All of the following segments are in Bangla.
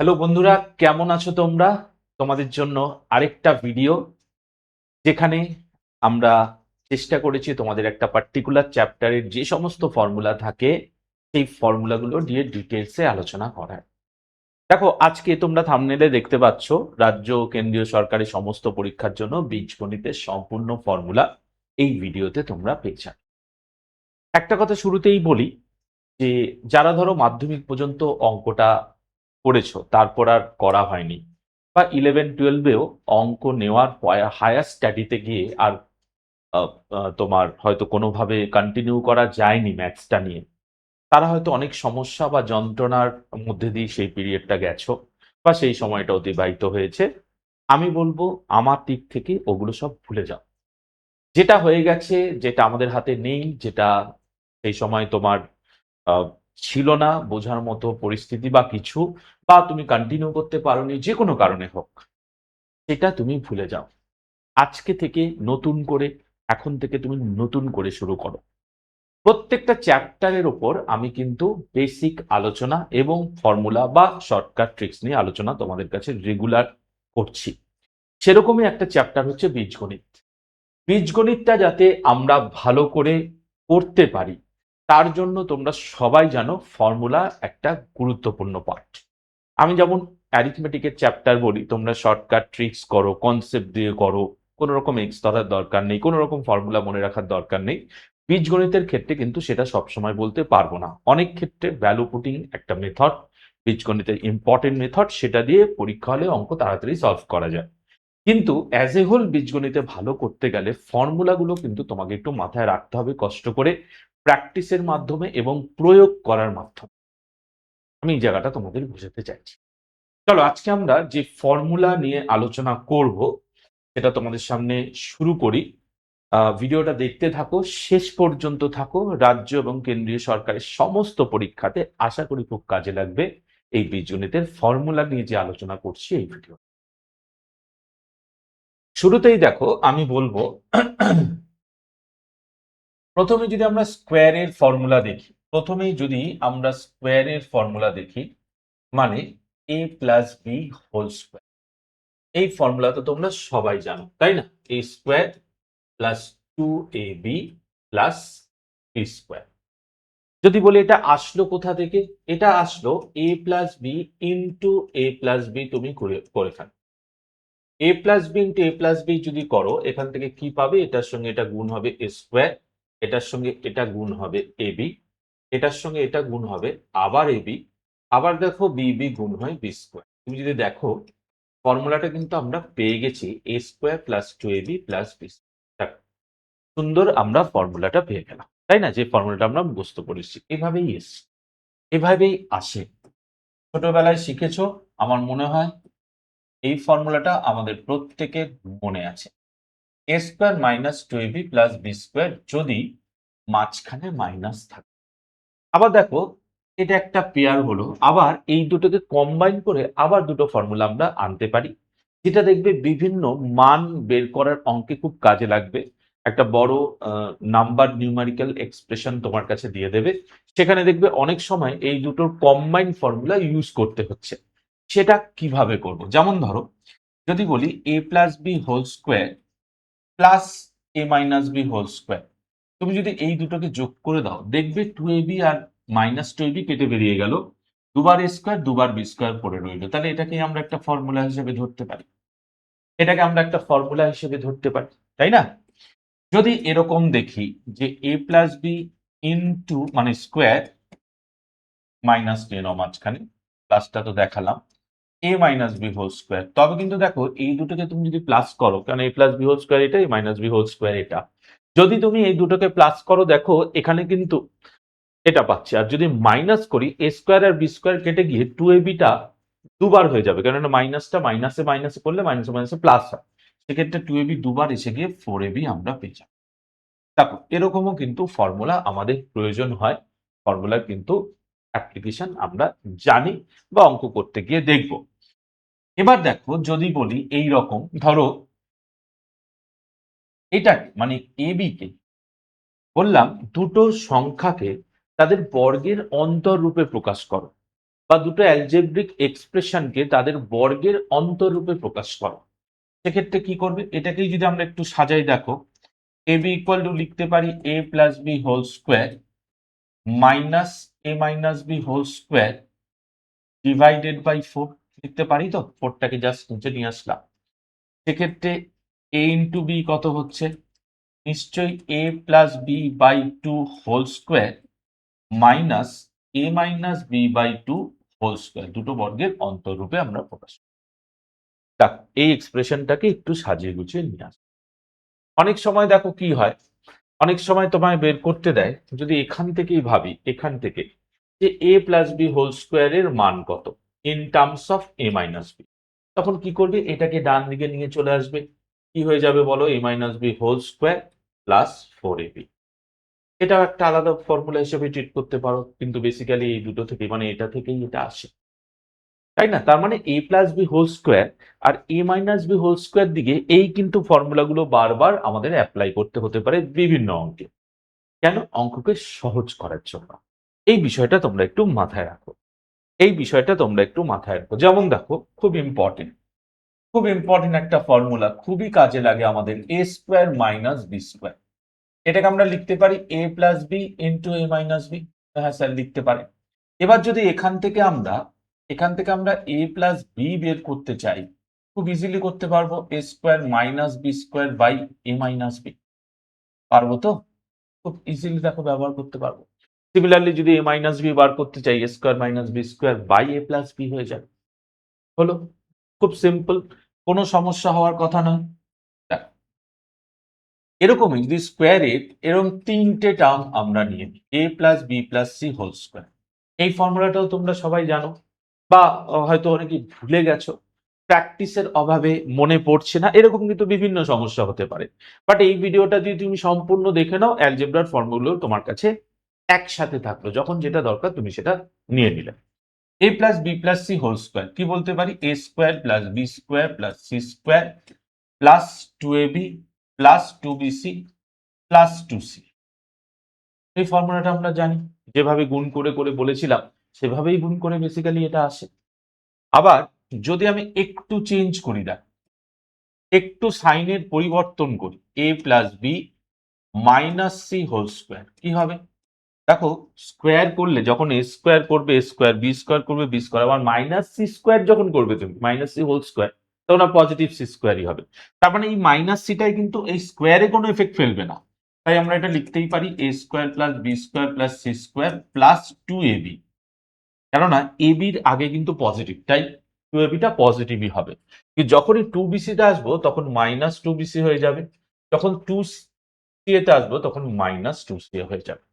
হ্যালো বন্ধুরা, কেমন আছো তোমরা? তোমাদের জন্য আরেকটা ভিডিও, যেখানে আমরা চেষ্টা করেছি তোমাদের একটা পার্টিকুলার চ্যাপ্টারের যে সমস্ত ফর্মুলা থাকে সেই ফর্মুলাগুলো নিয়ে ডিটেলসে আলোচনা করার। দেখো, আজকে তোমরা থাম্বনেলে দেখতে পাচ্ছ রাজ্য ও কেন্দ্রীয় সরকারের সমস্ত পরীক্ষার জন্য বীজগণিতের সম্পূর্ণ ফর্মুলা এই ভিডিওতে তোমরা পেয়ে যাবে। একটা কথা শুরুতেই বলি যে যারা ধরো মাধ্যমিক পর্যন্ত অঙ্কটা করেছো, তারপর আর করা হয়নি, বা 11-12-এও অঙ্ক নেওয়ার হায়ার স্টাডিতে গিয়ে আর আহ, তোমার হয়তো কোনোভাবে কন্টিনিউ করা যায়নি ম্যাথসটা নিয়ে, তারা হয়তো অনেক সমস্যা বা যন্ত্রণার মধ্যে দিয়ে সেই পিরিয়ডটা গেছো বা সেই সময়টা অতিবাহিত হয়েছে। আমি বলবো আমার দিক থেকে ওগুলো সব ভুলে যাও। যেটা হয়ে গেছে, যেটা আমাদের হাতে নেই, যেটা সেই সময় তোমার আহ, ছিল না বোঝার মতো পরিস্থিতি বা কিছু, বা তুমি কন্টিনিউ করতে পারোনি যে কোনো কারণে হোক, সেটা তুমি ভুলে যাও। আজকে থেকে নতুন করে, এখন থেকে তুমি নতুন করে শুরু করো। প্রত্যেকটা চ্যাপ্টারের ওপর আমি কিন্তু বেসিক আলোচনা এবং ফর্মুলা বা শর্টকাট ট্রিক্স নিয়ে আলোচনা তোমাদের কাছে রেগুলার করছি। সেরকমই একটা চ্যাপ্টার হচ্ছে বীজগণিত। বীজগণিতটা যাতে আমরা ভালো করে করতে পারি, তার জন্য তোমরা সবাই জানো ফর্মুলা একটা গুরুত্বপূর্ণ পার্ট। আমি যেমন অ্যারিথমেটিকের চ্যাপ্টার বলি, তোমরা শর্টকাট ট্রিক্স করো, কনসেপ্ট দিয়ে করো, কোনো রকম এক্স ধরার দরকার নেই, কোনো রকম ফর্মুলা মনে রাখার দরকার নেই। বীজগণিতের ক্ষেত্রে কিন্তু সেটা সবসময় বলতে পারবো না। অনেক ক্ষেত্রে ভ্যালু পুটিং একটা মেথড, বীজগণিতের ইম্পর্টেন্ট মেথড, সেটা দিয়ে পরীক্ষা হলে অঙ্ক তাড়াতাড়ি সলভ করা যায়। কিন্তু অ্যাজ এ হোল বীজগণিতে ভালো করতে গেলে ফর্মুলাগুলো কিন্তু তোমাকে একটু মাথায় রাখতে হবে, কষ্ট করে প্র্যাকটিসের মাধ্যমে এবং প্রয়োগ করার মাধ্যমে। আমি এই জায়গাটা তোমাদের বোঝাতে চাইছি। চলো, আজকে আমরা যে ফর্মুলা নিয়ে আলোচনা করব সেটা তোমাদের সামনে শুরু করি। ভিডিওটা দেখতে থাকো, শেষ পর্যন্ত থাকো। রাজ্য এবং কেন্দ্রীয় সরকারের সমস্ত পরীক্ষাতে আশা করি খুব কাজে লাগবে এই বীজগণিতের ফর্মুলা নিয়ে যে আলোচনা করছি এই ভিডিও। শুরুতেই দেখো, আমি বলবো প্রথমে যদি আমরা স্কোয়ারের ফর্মুলা দেখি, মানে এ প্লাস বি হোল স্কোয়ার। এই ফর্মুলা তো তোমরা সবাই জানো, তাই না? A square plus 2ab plus b square. যদি বলি এটা আসলো কোথা থেকে, এটা আসলো a plus b into a plus b. তুমি করে করে ফেলো a plus b into a plus b যদি করো, এখান থেকে কি পাবে? এটার সঙ্গে এটা গুণ হবে এ স্কোয়ার, এটার সঙ্গে এটা গুণ হবে এ বি, এটার সঙ্গে এটা গুণ হবে আবার এ বি, আবার দেখো বি বি গুণ হয় বি স্কোয়ার। তুমি যদি দেখো ফর্মুলাটা কিন্তু আমরা পেয়ে গেছি a square plus 2ab plus b. সুন্দর, আমরা ফর্মুলাটা পেয়ে গেলাম, তাই না? যে ফর্মুলাটা আমরা মুখস্থ করেছি, এভাবেই এসছে, এভাবেই আসে। ছোটবেলায় শিখেছো, আমার মনে হয় এই ফর্মুলাটা আমাদের প্রত্যেকের মনে আছে। A square minus 2ab plus b square, যদি মাঝখানে মাইনাস থাকে। আবার দেখো, এটা একটা পেয়ার হলো, আবার এই দুটোকে কম্বাইন করে আবার দুটো ফর্মুলা আমরা আনতে পারি, যেটা দেখবে বিভিন্ন মান বের করার অঙ্কে খুব কাজে লাগবে। একটা বড় নাম্বার নিউমারিক্যাল এক্সপ্রেশন তোমার কাছে দিয়ে দেবে, সেখানে দেখবে অনেক সময় এই দুটোর কম্বাইন ফর্মুলা ইউজ করতে হচ্ছে। সেটা কিভাবে করব? যেমন ধরো, যদি বলি a plus b whole square plus a minus b whole square, তুমি যদি এই দুটোকে যোগ করে দাও, দেখবে 2ab আর মাইনাস 2ab কেটে বেরিয়ে গেল, দুবার এ স্কোয়ার দুবার বি স্কোয়ার পড়ে রইল। তাহলে এটাকে আমরা একটা ফর্মুলা হিসেবে ধরতে পারি, তাই না? যদি এরকম দেখি যে এ প্লাস বি ইন্টু মানে স্কোয়ার মাইনাস টেন মাঝখানে, প্লাসটা তো দেখালাম, এ মাইনাস বি হোল স্কোয়ার, তবে কিন্তু দেখো এই দুটোকে তুমি যদি প্লাস করো, কারণ এ প্লাস বি হোল স্কোয়ার এটা, এ মাইনাস বি হোল স্কোয়ার এটা, যদি তুমি এই দুটোকে প্লাস করো, দেখো এখানে কিন্তু এটা পাচ্ছি। আর যদি মাইনাস করি, এ স্কোয়ার আর বি স্কোয়ার কেটে গিয়ে 2ab দুবার হয়ে যাবে, কারণ মাইনাসটা মাইনাসে মাইনাসে করলে মাইনাসে মাইনাসে প্লাস হয়। সেক্ষেত্রে 2ab দুবার এসে গিয়ে 4ab আমরা পেয়ে যাবো। দেখো, এরকমও কিন্তু ফর্মুলা আমাদের প্রয়োজন হয়, ফর্মুলার কিন্তু অ্যাপ্লিকেশন আমরা জানি বা অঙ্ক করতে গিয়ে দেখব। এবার দেখো, যদি বলি এই রকম ধরো, এটা মানে এ বি কে বললাম দুটো সংখ্যাকে তাদের বর্গের অন্তর রূপে প্রকাশ করো, বা দুটো অ্যালজেব্রিক এক্সপ্রেশনকে তাদের বর্গের অন্তরূপে প্রকাশ করো, সেক্ষেত্রে কি করবে? এটাকেই যদি আমরা একটু সাজাই, দেখো এ বি ইকুয়াল টু লিখতে পারি a plus b whole square minus a minus b whole square divided by 4 লিখতে পারি। তো 4টাকে জাস্ট নিচে নিয়ে আসলাম। সেক্ষেত্রে এ ইন্টু বি কত হচ্ছে? নিশ্চয়ই a plus b by 2 whole square minus a minus b by 2 whole square, দুটো বর্গের অন্তরূপে আমরা প্রকাশ করি। দেখ, এই এক্সপ্রেশনটাকে একটু সাজিয়ে গুছিয়ে নিয়ে আস। অনেক সময় দেখো কি হয়, অনেক সময় তোমায় বের করতে দেয়, যদি এখান থেকেই ভাবি, এখান থেকে যে এ প্লাস বি হোল স্কোয়ারের মান কত in terms of a minus b, তখন কি করবে? এটাকে ডান দিকে নিয়ে চলে আসবে। কি হয়ে যাবে বলো? A minus b whole square plus 4ab। এটাও একটা আলাদা ফর্মুলা হিসেবে ট্রিট করতে পারো, কিন্তু বেসিক্যালি এই দুটো থেকে, মানে এটা থেকেই এটা আসে, তাই না? তার মানে এ প্লাস বি হোল স্কোয়ার আর এ মাইনাস বি হোল স্কোয়ার দিকে এই কিন্তু ফর্মুলাগুলো বারবার আমাদের অ্যাপ্লাই করতে হতে পারে বিভিন্ন অঙ্কে। কেন? অঙ্ককে সহজ করার জন্য। এই বিষয়টা তোমরা একটু মাথায় রাখো, এই বিষয়টা তোমরা একটু মাথায় রাখো। যেমন দেখো, খুব ইম্পর্টেন্ট, খুব ইম্পর্টেন্ট একটা ফর্মুলা, খুবই কাজে লাগে আমাদের, এ স্কোয়ার মাইনাস বি স্কোয়ার। এটাকে আমরা লিখতে পারি a plus b into A minus B. হ্যাঁ স্যার, লিখতে পারে। এবার যদি এখান থেকে আমরা এ প্লাস বি বের করতে চাই, খুব ইজিলি করতে পারবো, a square minus b square by a minus b. পারবো তো? খুব ইজিলি দেখো ব্যবহার করতে পারবো। সিমিলারলি যদি এ মাইনাস বি বার করতে চাই, a square minus b square by a plus b হয়ে যাবে। হলো, খুব সিম্পল, কোনো সমস্যা হওয়ার কথা নয়। দেখো, এরকমই যদি স্কোয়ারের এরকম 3টে টার্ম আমরা নিয়ে নিই, a plus B plus c whole square. এই ফর্মুলাটাও তোমরা সবাই জানো, বা হয়তো অনেকে ভুলে গেছো, প্র্যাকটিসের অভাবে মনে পড়ছে না, এরকম কিন্তু বিভিন্ন সমস্যা হতে পারে। বাট এই ভিডিওটা যদি তুমি সম্পূর্ণ দেখে নাও, অ্যালজেব্রার ফর্মুলাগুলো তোমার কাছে একসাথে থাকলো, যখন যেটা দরকার তুমি সেটা নিয়ে নিলে। A plus B plus c whole square কি বলতে পারি? A square plus b square plus c square plus 2ab plus 2bc plus 2c। এই ফর্মুলাটা আমরা জানি, যেভাবে গুণ করে করে বলেছিলাম সেভাবেই গুণ করে বেসিক্যালি এটা আসে। আবার যদি আমি একটু চেঞ্জ করি, দেখ, একটু সাইনের পরিবর্তন করি, a plus b minus c whole square কি হবে? দেখো, স্কোয়ার করলে যখন এ স্কোয়ার করবে এ স্কোয়ার, বি স্কোয়ার করবে বি স্কোয়ার, আবার মাইনাস সি স্কোয়ার যখন করবে তুমি, মাইনাস সি হোল স্কোয়ার, তখন পজিটিভ সি স্কোয়ারই হবে। তার মানে এই মাইনাস সিটাই কিন্তু এই স্কোয়ারে কোনো এফেক্ট ফেলবে না। তাই আমরা এটা লিখতেই পারি a square plus b square plus c square plus 2ab। কেননা এবির আগে কিন্তু পজিটিভ, তাই 2abটা পজিটিভই হবে। কিন্তু যখনই 2bcতে আসবো তখন মাইনাস 2bc হয়ে যাবে, যখন 2ca-তে আসবো তখন মাইনাস 2ca হয়ে যাবে।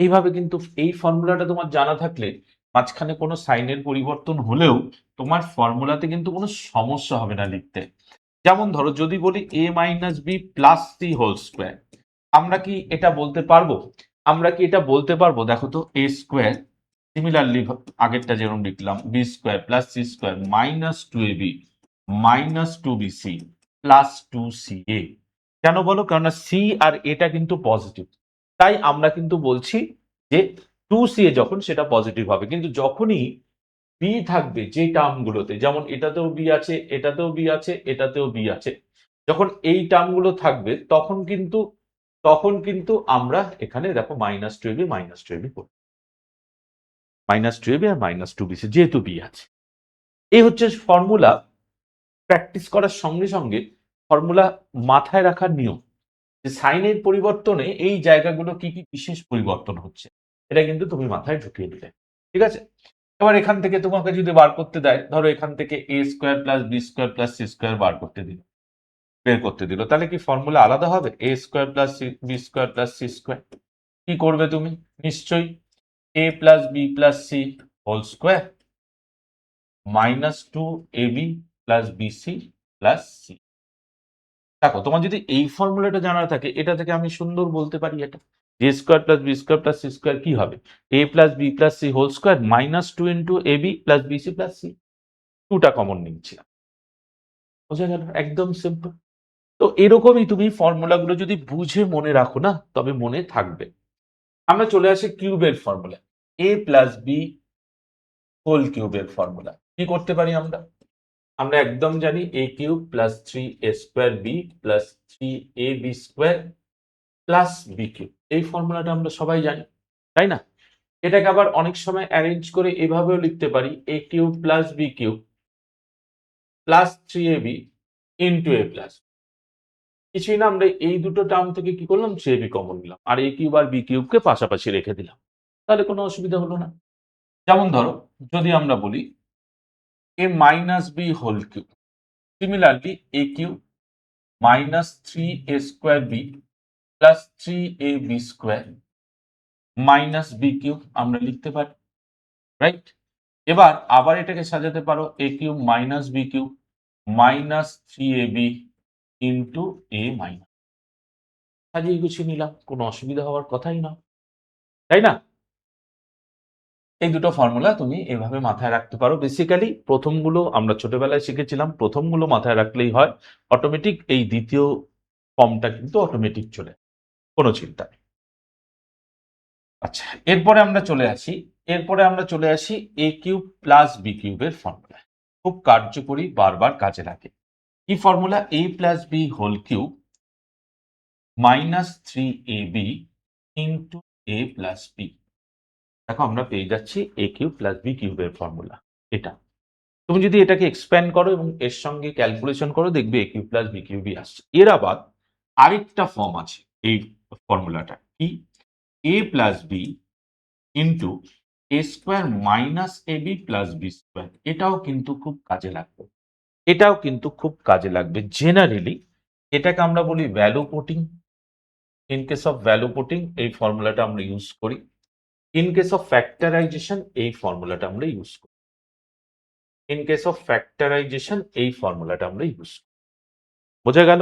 এইভাবে কিন্তু এই ফর্মুলাটা তোমার জানা থাকলে মাঝখানে কোনো সাইনের পরিবর্তন হলেও তোমার ফর্মুলাতে কিন্তু কোনো সমস্যা হবে না লিখতে। যেমন ধরো, যদি বলি a minus b plus c whole square, আমরা কি এটা বলতে পারবো? দেখো তো, এ স্কোয়ার, সিমিলারলি আগেরটা যেরকম লিখলাম, b square plus c square minus 2ab minus 2bc plus 2ca। কেন বলো? কেননা সি আর এটা কিন্তু পজিটিভ, তাই আমরা কিন্তু বলছি যে 2ca যখন সেটা পজিটিভ হবে। কিন্তু যখনই বি থাকবে যে টার্মগুলোতে, যেমন এটাতেও বি আছে, এটাতেও বি আছে, এটাতেও বি আছে, যখন এই টার্মগুলো থাকবে তখন কিন্তু আমরা এখানে দেখো মাইনাস 2ab মাইনাস 2ab করব, মাইনাস 2ab আর মাইনাস 2bc, যেহেতু বি আছে। এই হচ্ছে ফর্মুলা। প্র্যাকটিস করার সঙ্গে সঙ্গে ফর্মুলা মাথায় রাখার নিয়ম, যে সাইনের পরিবর্তনে এই জায়গাগুলো কি কি বিশেষ পরিবর্তন হচ্ছে, এটা কিন্তু তুমি মাথায় ঢুকিয়ে দিলে। ঠিক আছে? এবার এখান থেকে তোমাকে যদি বার করতে দেয়, ধরো এখান থেকে a square plus b square plus c square বের করতে দিল, তাহলে কি ফর্মুলা আলাদা হবে? A square plus b square plus c square. কি করবে তুমি? নিশ্চয়ই a plus B plus c whole square minus 2ab plus bc plus c. দেখো, তোমার যদি এই ফর্মুলাটা জানা থাকে, এটা থেকে আমি সুন্দর বলতে পারি, এটা a square plus b square plus c square কি হবে? A plus B plus c whole square minus 2 into ab plus bc plus c. 2টা কমন নিচ্ছিলাম, বোঝা গেল? একদম সিম্পল। তো এরকমই তুমি ফর্মুলাগুলো যদি বুঝে মনে রাখো না, তবে মনে থাকবে। আমরা চলে আসি কিউবের formula, a plus b whole কিউবের ফর্মুলা কি করতে পারি আমরা? আমরা একদম জানি a cube plus 3a square b plus 3ab square plus b cube. এই ফর্মুলাটা আমরা সবাই জানি, তাই না? এটাকে আবার অনেক সময় অ্যারেঞ্জ করে এভাবেও লিখতে পারি a cube plus b cube plus 3ab into a plus. কিছুই না, আমরা এই দুটো টার্ম থেকে কি করলাম, 3ab কমন নিলাম আর a কিউব আর বি কিউবকে পাশাপাশি রেখে দিলাম, তাহলে কোনো অসুবিধা হলো না। যেমন ধরো যদি আমরা বলি a minus b whole cube, similarly a cube minus 3a square b plus 3ab square minus b cube আমরা লিখতে পারি, রাইট? এবার আবার এটাকে সাজাতে পারো a cube minus b cube minus 3ab into a minus. সাজিয়ে গুছিয়ে নিলাম, কোনো অসুবিধা হওয়ার কথাই না, তাই না? এই দুটো ফর্মুলা তুমি এভাবে মাথায় রাখতে পারো। বেসিক্যালি প্রথমগুলো আমরা ছোটবেলায় শিখেছিলাম, প্রথমগুলো মাথায় রাখলেই হয়, অটোমেটিক এই দ্বিতীয় ফর্মটা কিন্তু অটোমেটিক চলে, কোনো চিন্তা নেই। আচ্ছা, এরপরে আমরা চলে আসি a কিউব প্লাস বি কিউবের ফর্মুলা। খুব কার্যকরী, বারবার কাজে লাগে। কি formula? a plus b whole cube minus 3ab into a plus b. দেখো আমরা পেয়ে যাচ্ছি a কিউব প্লাস বি কিউবের ফর্মুলা। এটা তুমি যদি এটাকে এক্সপ্যান্ড করো এবং এর সঙ্গে ক্যালকুলেশন করো, দেখবে a কিউব প্লাস বি কিউবই আসছে। এর আবার আরেকটা ফর্ম আছে এই ফর্মুলাটা, কি? a plus b into a square minus ab plus b square. এটাও কিন্তু খুব কাজে লাগবে। জেনারেলি এটাকে আমরা বলি value putting. In case of value putting এই ফর্মুলাটা আমরা ইউজ করি। ইন কেস অফ ফ্যাক্টরাইজেশন এই ফর্মুলাটা আমরা ইউজ করি। বোঝা গেল?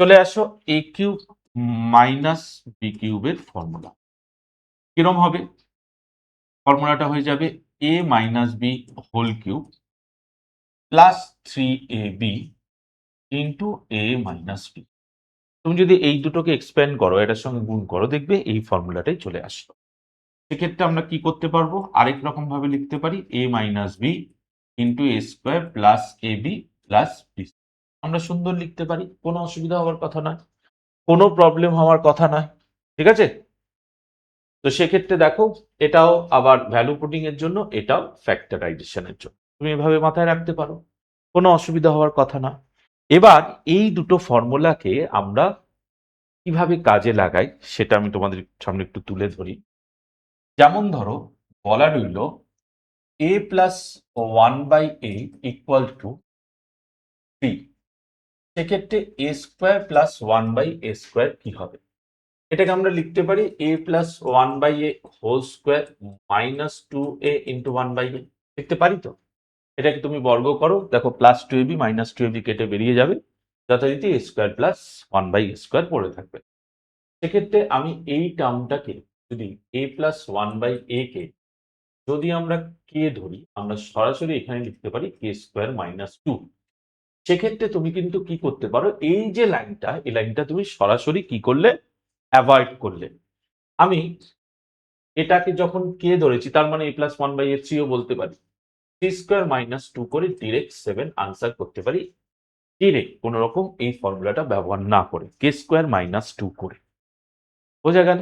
চলে আসো a কিউব মাইনাস বি কিউবের ফর্মুলা। কিরম হবে? ফর্মুলাটা হয়ে যাবে a minus b whole cube plus 3ab into a minus b. তুমি যদি এই দুটোকে এক্সপ্যান্ড করো, এটার সঙ্গে গুণ করো, দেখবে এই ফর্মুলাটাই চলে আসলো। সেক্ষেত্রে আমরা কি করতে পারবো? আরেক রকম ভাবে লিখতে পারি a minus b into a square plus ab plus b. আমরা সুন্দর লিখতে পারি, কোনো অসুবিধা হওয়ার কথা নয়, কোনো প্রবলেম হওয়ার কথা নয়, ঠিক আছে? তো সেক্ষেত্রে দেখো, এটাও আবার ভ্যালু পুটিং এর জন্য, এটাও ফ্যাক্টরাইজেশনের জন্য, তুমি এভাবে মাথায় রাখতে পারো, কোনো অসুবিধা হওয়ার কথা না। এবার এই দুটো ফর্মুলাকে আমরা কিভাবে কাজে লাগাই সেটা আমি তোমাদের সামনে একটু তুলে ধরি। যেমন ধরো বলা রইল a plus 1/a equal to 3, সেক্ষেত্রে a square plus 1/a square কি হবে? এটাকে আমরা লিখতে পারি a plus 1/a whole square minus 2a into 1/a। লিখতে পারি তো? এটাকে তুমি বর্গ করো, দেখো প্লাস 2ab মাইনাস 2ab কেটে বেরিয়ে যাবে, যথারীতি a square plus 1/a square পড়ে থাকবে। সেক্ষেত্রে আমি এই টার্মটাকে যদি a প্লাস 1/a কে যদি আমরা কে ধরি, আমরা সরাসরি এখানে লিখতে পারি কে স্কোয়ার মাইনাস 2। সেক্ষেত্রে তুমি কিন্তু কি করতে পারো, এই যে লাইনটা, এই লাইনটা তুমি সরাসরি কি করলে, অ্যাভয়েড করলে। আমি এটাকে যখন কে ধরেছি, তার মানে a প্লাস 1/a 3ও বলতে পারি। থ্রি স্কোয়ার মাইনাস 2 করে ডিরেক্ট 7 আনসার করতে পারি, ডিরেক্ট কোন রকম এই ফর্মুলাটা ব্যবহার না করে, কে স্কোয়ার মাইনাস 2 করে। বোঝা গেল?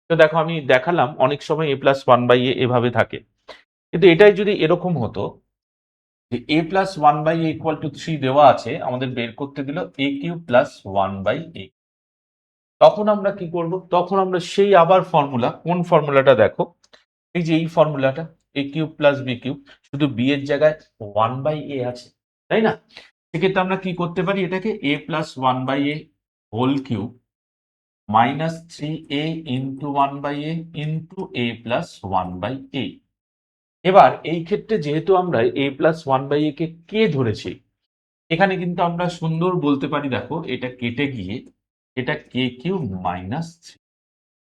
তো দেখো আমি দেখালাম অনেক সময় a প্লাস 1/a এভাবে থাকে, কিন্তু এটাই যদি এরকম হতো যে a plus 1/a equal to 3 দেওয়া আছে, আমাদের বের করতে দিল a কিউব প্লাস 1/a, তখন আমরা কি করব? তখন আমরা সেই আবার ফর্মুলা, কোন ফর্মুলাটা দেখো, এই যে এই ফর্মুলাটা a cube plus b cube, শুধু বি এর জায়গায় 1/a আছে, তাই না? সেক্ষেত্রে আমরা কি করতে পারি, এটাকে a plus 1/a whole cube minus 3a into 1/a into a plus 1/a। এবার এই ক্ষেত্রে যেহেতু আমরা a প্লাস 1/a কে ধরেছি, এখানে কিন্তু আমরা সুন্দর বলতে পারি, দেখো এটা কেটে গিয়ে এটা কে কিউব মাইনাস 3।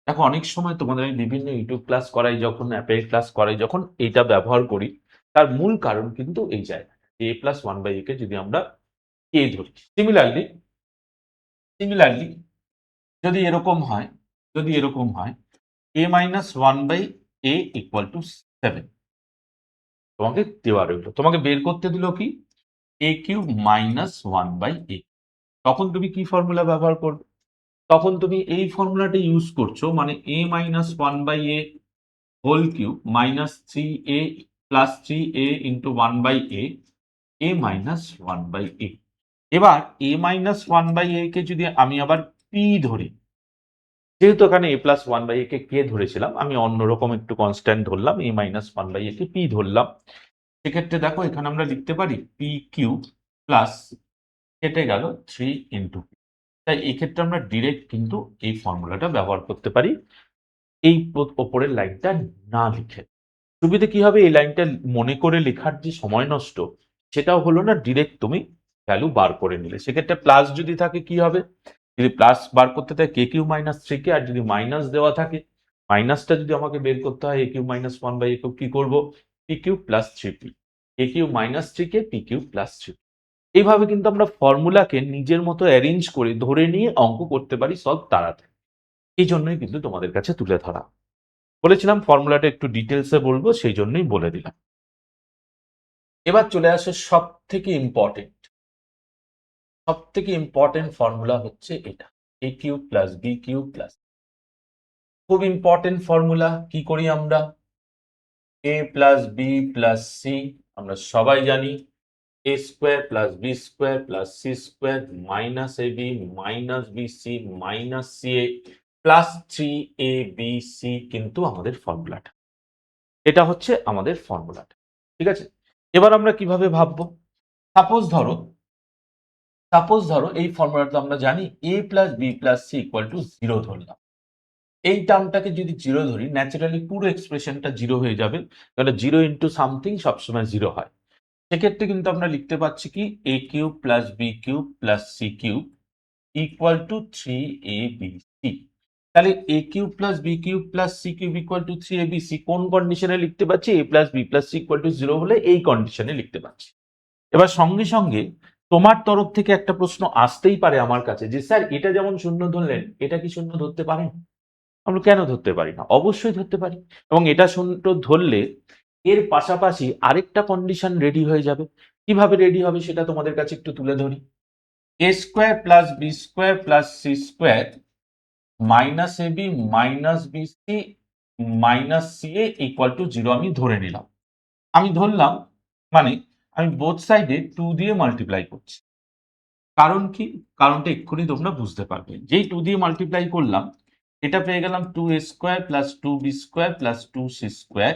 দেখো অনেক সময় তোমাদের আমি বিভিন্ন ইউটিউব ক্লাস করাই যখন, অ্যাপের ক্লাস করাই যখন, এইটা ব্যবহার করি, তার মূল কারণ কিন্তু এই জায়গা, a প্লাস 1/a কে যদি আমরা কে ধরি। সিমিলারলি যদি এরকম হয় a minus 1/a equal to 7, তোমাকে দেওয়া রইলো, তোমাকে বের করতে দিল কি a cube minus one by এ। তখন তুমি কি ফর্মুলা ব্যবহার করবে? তখন তুমি এই ফর্মুলাটা ইউজ করছো, মানে a minus one by a whole cube minus three a plus three a into one by a minus one by a. এবার a minus one by a কে যদি আমি আবার পি ধরি, যেহেতু এখানে a plus one by a কে ধরেছিলাম, আমি অন্যরকম একটু কনস্ট্যান্ট ধরলাম, a minus one by a কে পি ধরলাম। সেক্ষেত্রে দেখো এখানে আমরা লিখতে পারি পি কিউব প্লাস কেটে গেল থ্রি ইন্টু পি। তাই এই ক্ষেত্রে আমরা ডিরেক্ট কিন্তু এই ফর্মুলাটা ব্যবহার করতে পারি এই ওপরের লাইনটা না লিখে। সুবিধে কি হবে, এই লাইনটা মনে করে লেখার যে সময় নষ্ট সেটাও হলো না, ডিরেক্ট তুমি ভ্যালু বার করে নিলে। সেক্ষেত্রে প্লাস যদি থাকে কি হবে, যদি প্লাস বার করতে থাকে কে কিউ মাইনাস থ্রি কে, আর যদি মাইনাস দেওয়া থাকে মাইনাসটা যদি আমাকে বের করতে হয় a q minus one by a q, কি করবো p q plus three p, a q minus three কে পি কিউ প্লাস থ্রি। এইভাবে কিন্তু আমরা ফর্মুলাকে নিজের মতো অ্যারেঞ্জ করে ধরে নিয়ে অঙ্ক করতে পারি সলভ তাড়াতাড়ি। এই জন্যই কিন্তু তোমাদের কাছে তুলে ধরা। বলেছিলাম ফর্মুলাটা একটু ডিটেলসে বলবো, সেই জন্যই বলে দিলাম। এবার চলে আসে সব থেকে ইম্পর্টেন্ট ফর্মুলা হচ্ছে এটা, a cube plus b cube plus. খুব ইম্পর্টেন্ট ফর্মুলা। কি করি আমরা, a plus B plus c আমরা সবাই জানি, a square plus b square plus c square minus a b minus b c minus c a plus three a b c কিন্তু আমাদের ফর্মুলাটা। এটা হচ্ছে আমাদের ফর্মুলাটা, ঠিক আছে। এবার আমরা কিভাবে ভাববো, সাপোজ ধরো এই ফর্মুলাটা আমরা জানি a plus B plus c equal to zero ধরলাম। এই টার্মটাকে যদি জিরো ধরি, ন্যাচারালি পুরো এক্সপ্রেশনটা জিরো হয়ে যাবে, কারণ জিরো ইন্টু সামথিং সবসময় জিরো হয়। সেক্ষেত্রে কিন্তু আমরা লিখতে পাচ্ছি কি a cube plus b cube plus c cube equal to three a b c. তাহলে a cube plus b cube plus c cube equal to three a b c কোন কন্ডিশনে লিখতে পাচ্ছি, a plus B plus c equal to zero হলে এই কন্ডিশনে লিখতে পাচ্ছি। এবার সঙ্গে সঙ্গে তোমার তরফ থেকে একটা প্রশ্ন আসতেই পারে আমার কাছে, যে স্যার এটা যেমন শূন্য ধরলেন এটা কি শূন্য ধরতে পারেন? আমরা কেন ধরতে পারি না, অবশ্যই ধরতে পারি। এবং এটা শূন্য ধরলে এর পাশাপাশি আরেকটা কন্ডিশন রেডি হয়ে যাবে। কিভাবে রেডি হবে সেটা তোমাদের কাছে একটু তুলে ধরি। A square plus b square plus c square minus a b minus b c minus c a equal to zero আমি ধরে নিলাম। আমি ধরলাম মানে আমি বোথ সাইডে টু দিয়ে মাল্টিপ্লাই করছি। কারণ কি, কারণটা এক্ষুনি তোমরা বুঝতে পারবে। যেই টু দিয়ে মাল্টিপ্লাই করলাম এটা পেয়ে গেলাম two a square plus two b square plus two c square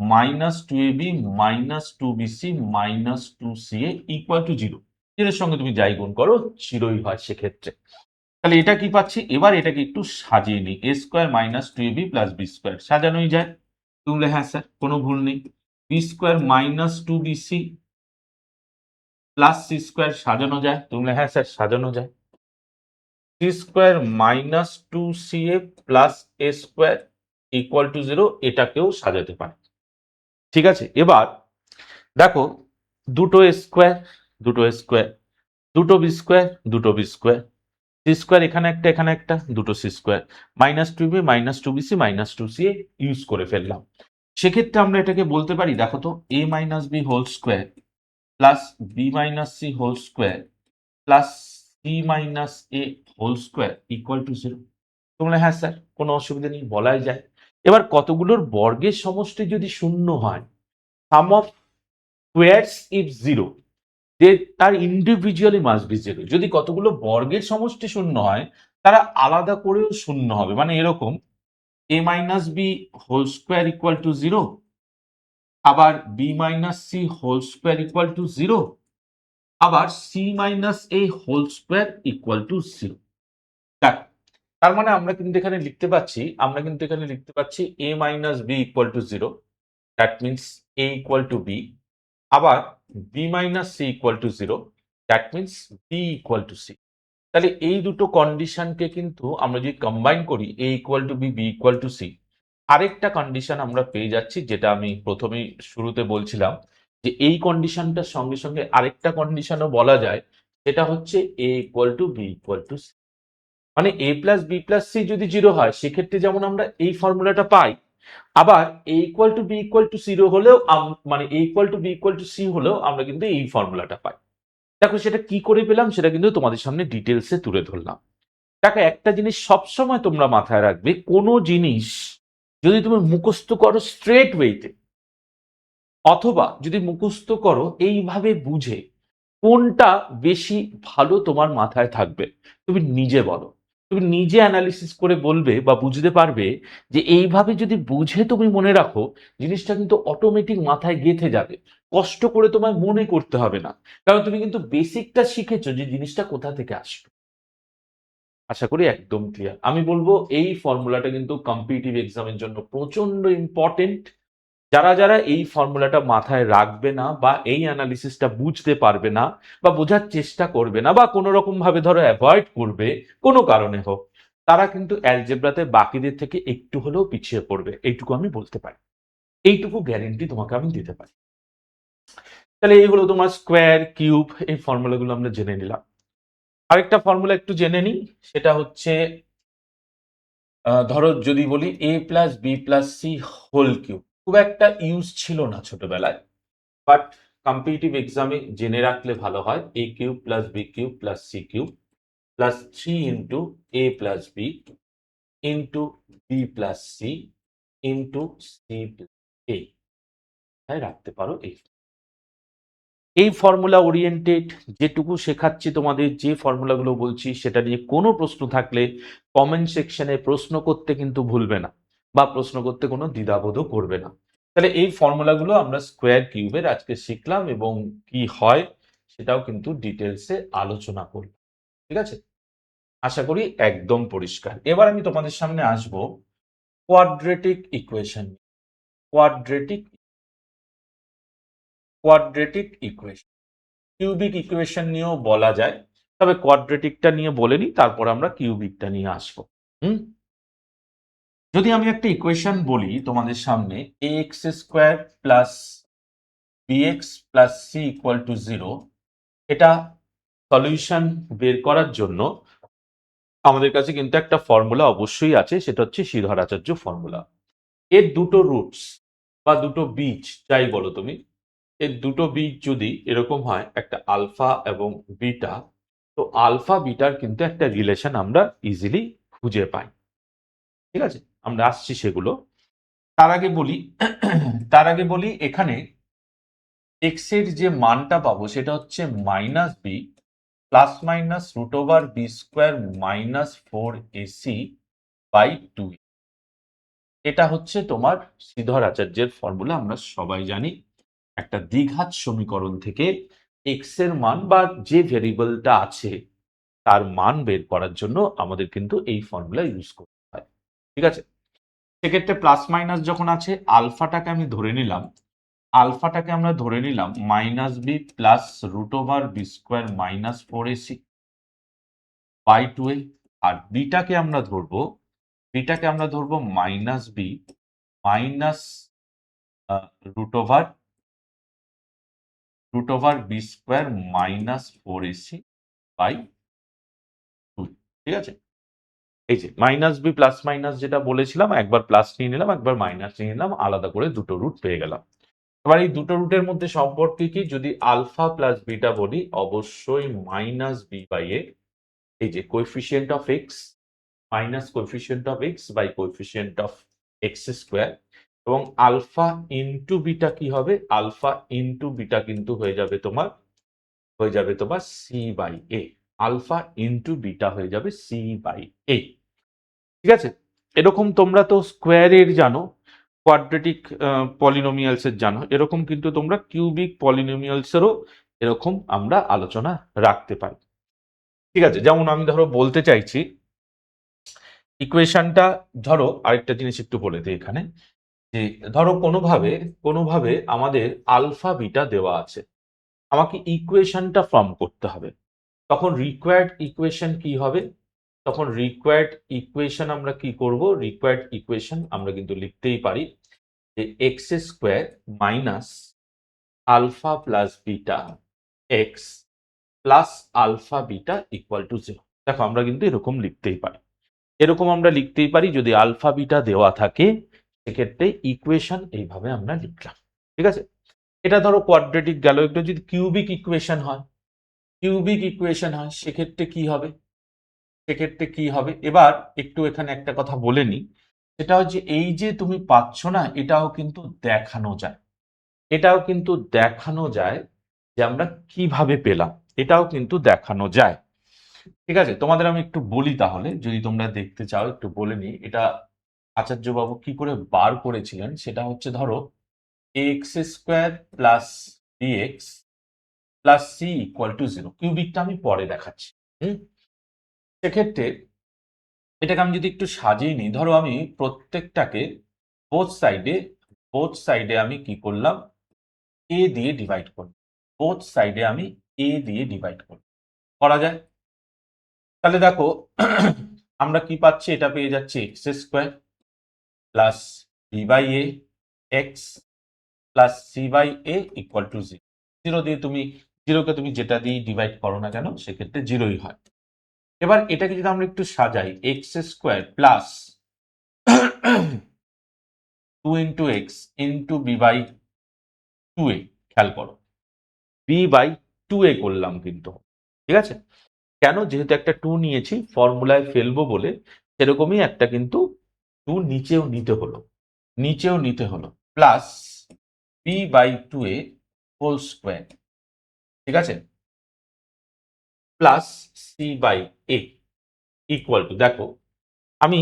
minus two a b minus two b c minus two c a equal to zero. এর সঙ্গে তুমি যাই গুণ করো জিরোই হয় সেক্ষেত্রে। তাহলে এটা কি পাচ্ছি, এবার এটাকে একটু সাজিয়ে নিই, a square minus two a b plus b square সাজানোই যায়। তুমি হ্যাঁ স্যার কোনো ভুল নেই, b square minus two b c plus c square সাজানো যায়, তুমি হ্যাঁ স্যার সাজানো যায়। C square minus two c a plus a square equal to zero, এটাকেও সাজাতে পারে। ঠিক আছে, এবার দেখো দুটো স্কোয়ার দুটো স্কোয়ার, দুটো বি স্কোয়ার দুটো বি স্কোয়ার, সি স্কোয়ার এখানে একটা দুটো c square minus two b minus two b c minus two c use করে ফেললাম। সেক্ষেত্রে আমরা এটাকে বলতে পারি, দেখো তো a minus b whole square plus b minus c whole square plus c minus a whole square equal to zero. তোমরা হ্যাঁ স্যার কোনো অসুবিধা নেই, বলাই যায়। এবার কতগুলোর বর্গের সমষ্টি যদি শূন্য হয়, সাম অফ স্কোয়ারস ইফ জিরো, যে তার ইন্ডিভিজুয়ালি মাস্ট বি জিরো। যদি কতগুলো বর্গের সমষ্টি শূন্য হয় তারা আলাদা করেও শূন্য হবে, মানে এরকম a minus b whole square equal to zero, আবার b minus c whole square equal to zero, আবার c minus a whole square equal to zero. তার মানে আমরা কিন্তু এখানে লিখতে পাচ্ছি a minus b equal to zero, that means a equal to b, আবার b minus c equal to zero, that means b equal to c. তাহলে এই দুটো কন্ডিশনকে কিন্তু আমরা যদি কম্বাইন করি, a equal to b, b equal to c, আরেকটা কন্ডিশন আমরা পেয়ে যাচ্ছি, যেটা আমি প্রথমেই শুরুতে বলছিলাম যে এই কন্ডিশনটার সঙ্গে সঙ্গে আরেকটা কন্ডিশনও বলা যায়, সেটা হচ্ছে a equal to b equal to c. মানে এ প্লাস বি প্লাস সি যদি জিরো হয় সেক্ষেত্রে যেমন আমরা এই ফর্মুলাটা পাই, আবার a equal to b equal to 0 হলেও মানে a equal to b equal to c হলেও আমরা কিন্তু এই ফর্মুলাটা পাই। দেখো সেটা কি করে পেলাম সেটা কিন্তু তোমাদের সামনে ডিটেলসে তুলে ধরলাম। দেখো একটা জিনিস সবসময় তোমরা মাথায় রাখবে, কোনো জিনিস যদি তুমি মুখস্থ করো স্ট্রেট ওয়েতে, অথবা যদি মুখস্থ করো এইভাবে বুঝে, কোনটা বেশি ভালো তোমার মাথায় থাকবে তুমি নিজে বলো। তুমি নিজে অ্যানালিসিস করে বলবে বা বুঝতে পারবে যে এইভাবে যদি বুঝে তুমি মনে রাখো, জিনিসটা কিন্তু অটোমেটিক মাথায় গেঁথে যাবে। কষ্ট করে তোমায় মনে করতে হবে না, কারণ তুমি কিন্তু বেসিকটা শিখেছো যে জিনিসটা কোথা থেকে আসবে। আশা করি একদম ক্লিয়ার। আমি বলবো এই ফর্মুলাটা কিন্তু কম্পিটিটিভ এক্সামের জন্য প্রচন্ড ইম্পর্টেন্ট। যারা যারা এই ফর্মুলাটা মাথায় রাখবে না বা এই অ্যানালিসিসটা বুঝতে পারবে না বা বোঝার চেষ্টা করবে না বা কোনো রকম ভাবে ধরো অ্যাভয়েড করবে কোনো কারণে হোক, তারা কিন্তু অ্যালজেব্রাতে বাকিদের থেকে একটু হলেও পিছিয়ে পড়বে, এইটুকু আমি বলতে পারি। এইটুকু গ্যারেন্টি তোমাকে আমি দিতে পারি। তাহলে এই হলো তোমার স্কোয়ার, কিউব, এই ফর্মুলাগুলো আমরা জেনে নিলাম। আরেকটা ফর্মুলা একটু জেনে নিই, সেটা হচ্ছে ধরো যদি বলি a plus B plus c whole cube. খুব একটা ইউজ ছিল না ছোটবেলায়, বাট কম্পিটিটিভ এক্সামে জেনে রাখলে ভালো হয়। A cube plus b cube plus c cube plus 3 into a plus b into b plus c into c plus a, তাই রাখতে পারো। এই ফর্মুলা ওরিয়েন্টেড যেটুকু শেখাচ্ছি তোমাদের, যে ফর্মুলাগুলো বলছি সেটা নিয়ে কোনো প্রশ্ন থাকলে কমেন্ট সেকশনে প্রশ্ন করতে কিন্তু ভুলবে না, বা প্রশ্ন করতে কোনো দ্বিধাবোধও করবে না। তাহলে এই ফর্মুলাগুলো আমরা স্কোয়ার কিউবের আজকে শিখলাম এবং কি হয় সেটাও কিন্তু ডিটেলসে আলোচনা করলাম। ঠিক আছে, আশা করি একদম পরিষ্কার। এবার আমি তোমাদের সামনে আসব quadratic equation. Quadratic quadratic equation, cubic equation নিয়েও বলা যায়, তবে কোয়াড্রেটিকটা নিয়ে বলে নিই, তারপর আমরা কিউবিকটা নিয়ে আসবো। হুম, যদি আমি একটা ইকুয়েশন বলি তোমাদের সামনে, a x square plus bx plus c equal to 0, এটা সলিউশন বের করার জন্য আমাদের কাছে কিন্তু একটা ফর্মুলা অবশ্যই আছে, সেটা হচ্ছে শ্রীধরাচার্য ফর্মুলা। এর দুটো রুটস বা দুটো বীজ যাই বলো তুমি, এর দুটো বীজ যদি এরকম হয়, একটা আলফা এবং বিটা, তো আলফা বিটার কিন্তু একটা রিলেশন আমরা ইজিলি খুঁজে পাই। ঠিক আছে, আমরা আসছি সেগুলো। তার আগে বলি এখানে এক্স এর যে মানটা পাবো সেটা হচ্ছে minus b plus minus root over b square minus 4ac by 2। এটা হচ্ছে তোমার শ্রীধর আচার্যের ফর্মুলা। আমরা সবাই জানি একটা দ্বিঘাত সমীকরণ থেকে এক্স এর মান বা যে ভেরিয়েবলটা আছে তার মান বের করার জন্য আমাদের কিন্তু এই ফর্মুলা ইউজ করতে হয়। ঠিক আছে, সেক্ষেত্রে প্লাস মাইনাস যখন আছে, আলফাটাকে আমরা ধরে নিলাম minus b plus root over b square minus 4ac by 2a। আর বিটাকে আমরা ধরবো minus b minus root over b square minus 4ac by 2। ঠিক আছে, এই যে মাইনাস বি প্লাস মাইনাস যেটা বলেছিলাম, একবার প্লাস নিয়ে নিলাম একবার মাইনাস নিয়ে নিলাম, আলাদা করে দুটো রুট পেয়ে গেলাম। এবার এই দুটো রুটের মধ্যে সম্পর্ক কি, যদি আলফা প্লাস বিটা বলি, অবশ্যই মাইনাস বি বাই এ, এই যে coefficient of x minus coefficient of x by coefficient of x square, এবং আলফা ইন্টু বিটা কি হবে, আলফা ইন্টু বিটা কিন্তু হয়ে যাবে তোমার c by a. Alpha into beta হয়ে যাবে সি বাই এ। ঠিক আছে, এরকম তোমরা তো স্কোয়ারের জানো, কোয়াড্রেটিক পলিনোমিয়ালস এর জানো, এরকম কিন্তু তোমরা কিউবিক পলিনোমিয়ালস এরও এরকম আমরা আলোচনা রাখতে পারি। ঠিক আছে, যেমন আমি ধরো বলতে চাইছি ইকুয়েশনটা, ধরো আরেকটা জিনিস একটু বলে দিই এখানে, যে ধরো কোনোভাবে আমাদের আলফা বিটা দেওয়া আছে, আমাকে ইকুয়েশনটা ফর্ম করতে হবে। তখন রিকোয়ার্ড ইকুয়েশন কি হবে, তখন রিকোয়ার্ড ইকুয়েশন আমরা কি করব, রিকোয়ার্ড ইকুয়েশন আমরা কিন্তু লিখতেই পারি যে x square minus alpha plus beta x plus alpha beta equal to 0। দেখো আমরা কিন্তু এরকম লিখতেই পারি যদি আলফা বিটা দেওয়া থাকে, সেক্ষেত্রে ইকুয়েশন এইভাবে আমরা লিখলাম। ঠিক আছে, এটা ধরো কোয়াড্রেটিক গেল। এটা যদি কিউবিক ইকুয়েশন হয়, সেক্ষেত্রে কি হবে? এবার একটু এখানে একটা কথা বলে নি, সেটা হচ্ছে এই যে তুমি পাচ্ছ না, এটাও কিন্তু দেখানো যায় যে আমরা কিভাবে পেলাম, এটাও কিন্তু দেখানো যায়। ঠিক আছে, তোমাদের আমি একটু বলি তাহলে, যদি তোমরা দেখতে চাও একটু বলে নি। এটা আচার্যবাবু কি করে বার করেছিলেন, সেটা হচ্ছে ধরো x square plus dx plus c equal to 0। কিউবিকটা আমি পরে দেখাচ্ছি। সেক্ষেত্রে এটাকে আমি যদি একটু সাজিয়ে নিই, ধরো আমি প্রত্যেকটাকে বোথ সাইডে আমি কি করলাম, এ দিয়ে ডিভাইড করলাম। করা যায়। তাহলে দেখো আমরা কি পাচ্ছি, এটা পেয়ে যাচ্ছি x square plus b by a x plus c by a equal to 0। জিরোকে তুমি যেটা দিয়ে ডিভাইড করো না কেন, সেক্ষেত্রে 0ই হয়। এবার এটাকে যদি আমরা একটু সাজাই, x square plus 2 into x into b by 2a। খেয়াল করো, বি বাই 2a করলাম কিন্তু। ঠিক আছে, কেন? যেহেতু একটা 2 নিয়েছি, ফর্মুলায় ফেলবো বলে, সেরকমই একটা কিন্তু 2 নিচেও নিতে হলো plus b by 2a whole square. ঠিক আছে, plus c by a equal to, দেখো আমি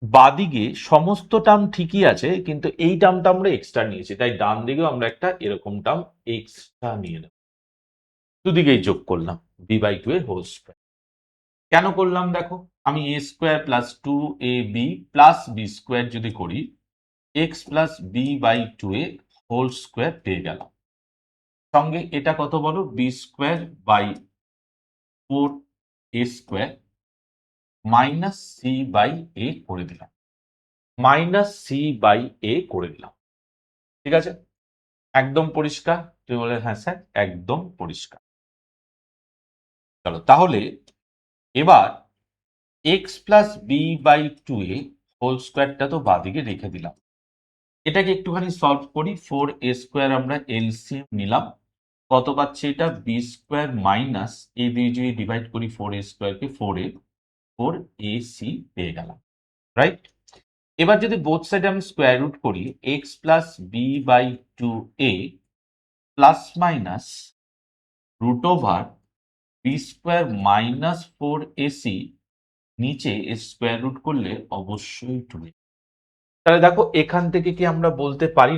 বাদিকে সমস্ত টার্ম ঠিকই আছে, কিন্তু এই টার্মটা আমরা এক্সট্রা নিয়েছি, তাই ডান দিকেও আমরা একটা এরকম টার্ম এক্সট্রা নিয়ে নেব। দুদিকেই যোগ করলাম বি বাই 2 এর হোল স্কোয়ার। কেন করলাম দেখো, আমি a square plus 2ab plus b square যদি করি, x plus b by 2a whole square পেয়ে গেলাম। সঙ্গে এটা কত বলো, b square by 4a square minus c by a করে দিলাম। ঠিক আছে, একদম পরিষ্কার? তুই বলে হ্যাঁ স্যার, একদম পরিষ্কার। চলো তাহলে এবার x plus b by 2a whole স্কোয়ারটা তো বাদিকে রেখে দিলাম। এটাকে একটুখানি সলভ করি। 4a স্কোয়ার আমরা এলসিএম নিলাম, কত পাচ্ছি এটা, বি স্কোয়ার মাইনাস এ দিয়ে যদি ডিভাইড করি 4a স্কোয়ারকে, 4ac পেয়ে গেলাম। রাইট, এবার যদি বোথ সাইডে আমি স্কোয়ার রুট করি, x plus b by 2a plus minus root over b square minus 4ac, নিচে স্কোয়ার রুট করলে অবশ্যই 2। তাহলে দেখো এখান থেকে কি আমরা বলতে পারি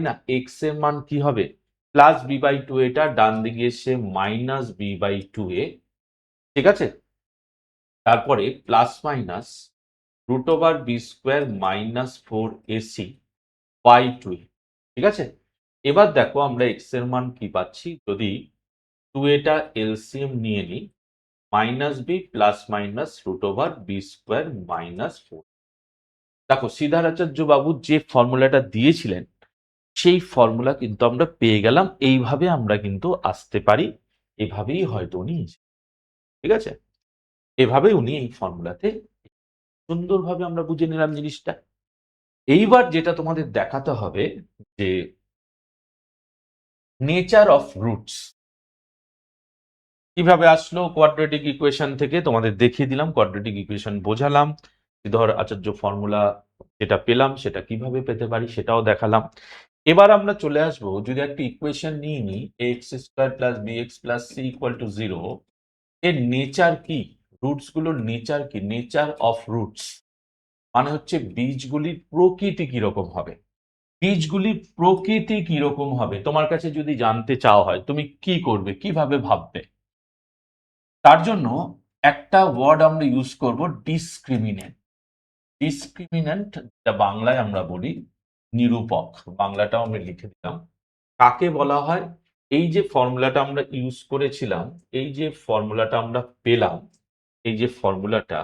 না, এক্স এর মান কি হবে, প্লাস বি বাই 2, এটা ডান দিকে এসে মাইনাস বি বাই 2a। ঠিক আছে, তারপরে plus minus root over b square minus 4ac by 2। ঠিক আছে, এবার দেখো আমরা এক্স এর মান কি পাচ্ছি, যদি 2এটা এলসিএম নিয়ে নিই, minus b plus minus root over b square minus 4। দেখো সিদ্ধারাচার্য বাবু যে ফর্মুলাটা দিয়েছিলেন, সেই ফর্মুলা কিন্তু আমরা পেয়ে গেলাম। এইভাবে আমরা কিন্তু আসতে পারি, এভাবেই হয়তো উনি, ঠিক আছে, এভাবে উনি এই ফর্মুলাতে সুন্দরভাবে আমরা বুঝে নিলাম জিনিসটা। এইবার যেটা তোমাদের দেখাতে হবে যে নেচার অফ রুটস কিভাবে আসলো কোয়াড্রেটিক ইকুয়েশন থেকে, তোমাদের দেখিয়ে দিলাম, কোয়াড্রেটিক ইকুয়েশন বোঝালাম, ধর আচার্য ফর্মুলা যেটা পেলাম সেটা কিভাবে পেতে পারি সেটাও দেখালাম। এবার আমরা চলে আসবো, যদি একটা ইকুয়েশন নিয়ে নিই, x square plus bx plus c equal to 0, এর নেচার কি, রুটস গুলোর নেচার কি, নেচার অফ রুটস মানে হচ্ছে বীজগুলির প্রকৃতি কিরকম হবে, তোমার কাছে যদি জানতে চাওয়া হয় তুমি কি করবে, কিভাবে ভাববে? তার জন্য একটা ওয়ার্ড আমরা ইউজ করব, ডিসক্রিমিন্যান্ট, যা বাংলায় আমরা বলি নিরূপক, বাংলাটাও আমরা লিখে দিলাম। কাকে বলা হয়, এই যে ফর্মুলাটা আমরা ইউজ করেছিলাম, এই যে ফর্মুলাটা আমরা পেলাম, এই যে ফর্মুলাটা,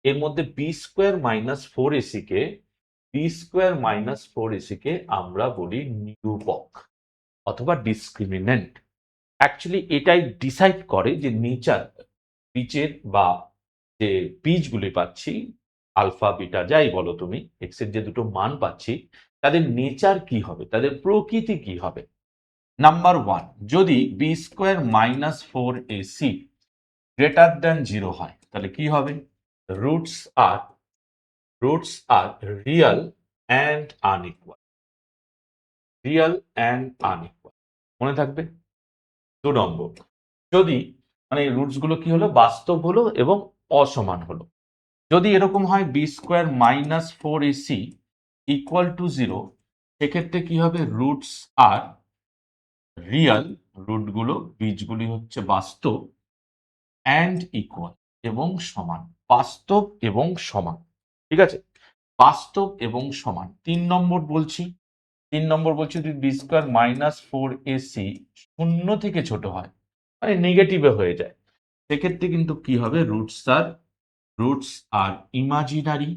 এর মধ্যে বি স্কোয়ার মাইনাস 4ac কে আমরা বলি নিরূপক অথবা ডিসক্রিমিন্যান্ট। অ্যাকচুয়ালি এটাই ডিসাইড করে যে নেচার, বীজের বা যে বীজগুলি পাচ্ছি আলফা বিটা যাই বলো তুমি, এক্স এর যে দুটো মান পাচ্ছি তাদের নেচার কি হবে, তাদের প্রকৃতি কি হবে। নাম্বার ওয়ান, যদি b square minus four a c greater than zero হয় তাহলে কি হবে? Roots are real and unequal. Real and unequal মনে থাকবে। 2 নম্বর, যদি মানে রুটস গুলো কি হলো, বাস্তব হলো এবং অসমান হলো। যদি এরকম হয় b square minus four a c equal to zero, সেক্ষেত্রে কি হবে? রুটস আর রিয়েল, রুটগুলো বীজগুলি হচ্ছে বাস্তব, অ্যান্ড ইকুয়াল এবং সমান। বাস্তব এবং সমান, ঠিক আছে? বাস্তব এবং সমান। 3 নম্বর বলছি, যদি b square minus four a c শূন্য থেকে ছোট হয়, মানে নেগেটিভে হয়ে যায়, সেক্ষেত্রে কিন্তু কি হবে? রুটস আর ইমাজিনারি,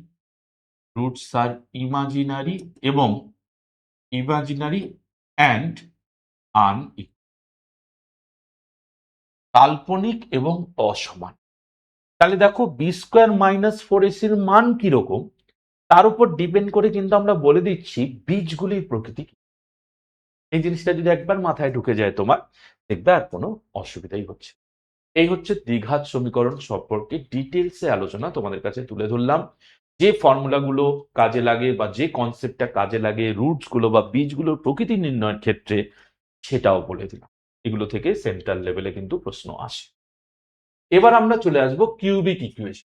এবং অ্যান্ড আন, কাল্পনিক এবং অসমান। তাহলে দেখো বি স্কোয়ার মাইনাস ফোর এসির মান কিরকম তার উপর ডিপেন্ড করে কিন্তু আমরা বলে দিচ্ছি বীজগুলির প্রকৃতি কি। এই জিনিসটা যদি একবার মাথায় ঢুকে যায় তোমার, দেখবে আর কোনো অসুবিধাই হচ্ছে। এই হচ্ছে দ্বিঘাত সমীকরণ সম্পর্কে ডিটেলসে আলোচনা তোমাদের কাছে তুলে ধরলাম। যে ফর্মুলাগুলো কাজে লাগে বা যে কনসেপ্টটা কাজে লাগে রুটস গুলো বা বীজগুলোর প্রকৃতি নির্ণয়ের ক্ষেত্রে, সেটাও বলে দিলাম। এগুলো থেকে সেন্ট্রাল লেভেলে কিন্তু প্রশ্ন আসে। এবার আমরা চলে আসবো কিউবিক ইকুয়েশন।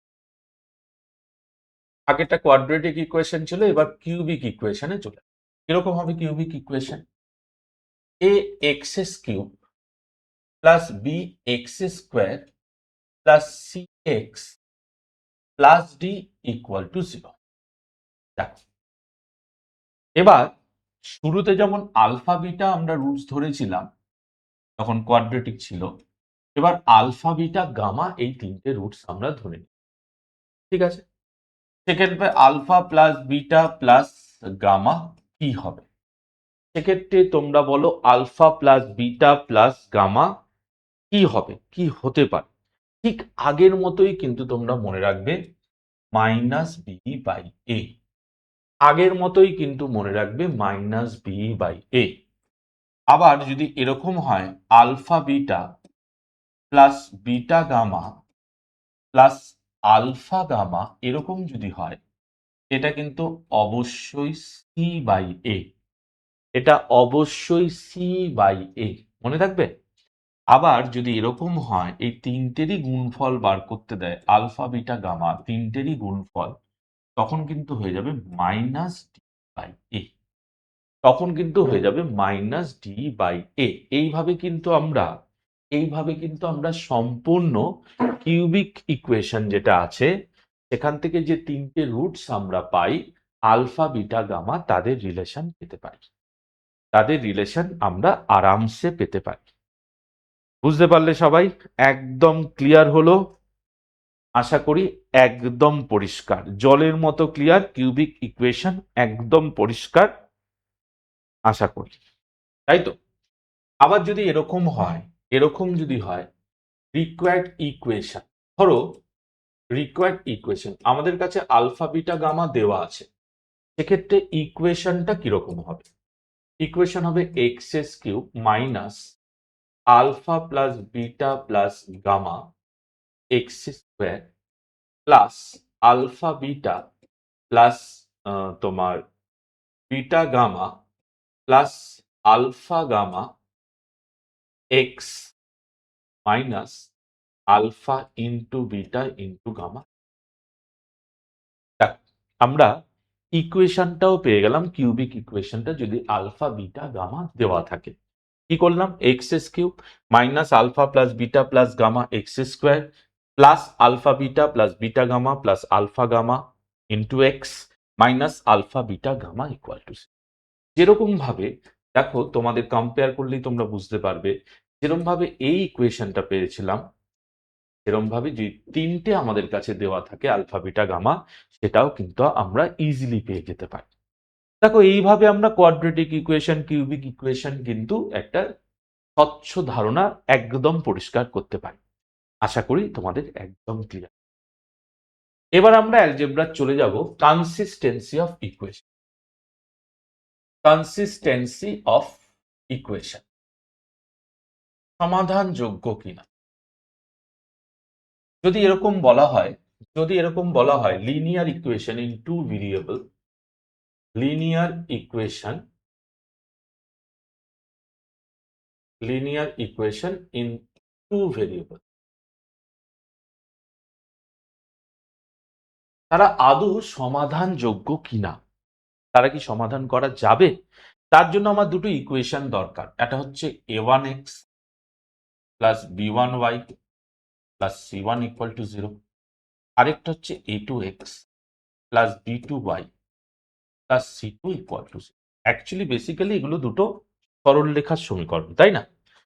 আগেটা কোয়াড্রেটিক ইকুয়েশন ছিল, এবার কিউবিক ইকুয়েশনে চলে। কিরকম হবে cubic equation? A x cube plus b x square plus c x plus d equal to zero. এবার শুরুতে যেমন আলফা বিটা আমরা রুটস ধরেছিলাম তখন কোয়াড্রেটিক ছিল, এবার আলফা বিটা গামা এই তিনটে রুটস আমরা ধরে নিই, ঠিক আছে? সেক্ষেত্রে alpha plus beta plus gamma কি হবে? সেক্ষেত্রে তোমরা বলো alpha plus beta plus gamma কি হবে, কি হতে পারে? ঠিক আগের মতোই কিন্তু তোমরা মনে রাখবে মাইনাস বি বাই এ। আগের মতোই কিন্তু মনে রাখবে মাইনাস বি বাই এ। আবার যদি এরকম হয় alpha beta plus beta gamma plus alpha gamma, এরকম যদি হয় এটা কিন্তু অবশ্যই সি বাই এ। এটা অবশ্যই সি বাই এ, মনে থাকবে। আবার যদি এরকম হয় এই তিনটেরই গুণফল বার করতে দেয়, আলফা বিটা গামা তিনটেরই গুণফল, তখন কিন্তু হয়ে যাবে মাইনাস ডি বাই এ। তখন কিন্তু হয়ে যাবে মাইনাস ডি বাই এ। এইভাবে কিন্তু আমরা সম্পূর্ণ কিউবিক ইকুয়েশন যেটা আছে সেখান থেকে যে তিনটে রুটস আমরা পাই আলফা বিটা গামা, তাদের রিলেশন পেতে পারি। তাদের রিলেশন আমরা আরামসে পেতে পারি। বুঝতে পারলে সবাই? একদম ক্লিয়ার হলো আশা করি। একদম পরিষ্কার, জলের মতো ক্লিয়ার। কিউবিক ইকুয়েশন একদম পরিষ্কার আশা করি, তাই তো? আবার যদি এরকম যদি হয় রিকোয়ার্ড ইকুয়েশন, ধরো রিকোয়ার্ড ইকুয়েশন আমাদের কাছে আলফা বিটা গামা দেওয়া আছে, সেক্ষেত্রে ইকুয়েশনটা কিরকম হবে? ইকুয়েশন হবে x s cube minus alpha plus beta plus gamma x square plus alpha beta plus তোমার beta gamma plus alpha gamma x minus alpha into beta into gamma. আমরা ইকুয়েশনটাও পেয়ে গেলাম, কিউবিক ইকুয়েশনটা যদি আলফা বিটা গামা দেওয়া থাকে। কি করলাম? X s cube minus alpha plus beta plus gamma x square plus alpha beta plus beta gamma plus alpha gamma into x minus alpha beta gamma equal to. যেরকম ভাবে দেখো তোমাদের কম্পেয়ার করলেই তোমরা বুঝতে পারবে, যেরকম ভাবে এই ইকুয়েশনটা পেয়েছিলাম এরকম ভাবে যে তিনটে আমাদের কাছে দেওয়া থাকে আলফা বিটা গামা, সেটাও কিন্তু আমরা ইজিলি পেয়ে যেতে পারি। দেখো এইভাবে আমরা কোয়াড্রেটিক ইকুয়েশন, কিউবিক ইকুয়েশন কিন্তু একটা স্বচ্ছ ধারণা একদম পরিষ্কার করতে পারি। আশা করি তোমাদের একদম ক্লিয়ার। এবার আমরা অ্যালজেব্রা চলে যাব consistency of equation. Consistency of equation, সমাধানযোগ্য কিনা। যদি এরকম বলা হয় linear equation in two variable, linear equation in two variable, তারা আদৌ সমাধানযোগ্য কিনা, তারা কি সমাধান করা যাবে? তার জন্য আমার দুটো ইকুয়েশন দরকার। একটা হচ্ছে a1x plus b1y plus c1 equal to 0, আরেকটা হচ্ছে a2x plus b2y plus c2 equal to 0। Actually basically এগুলো দুটো সরল রেখার সমীকরণ, তাই না?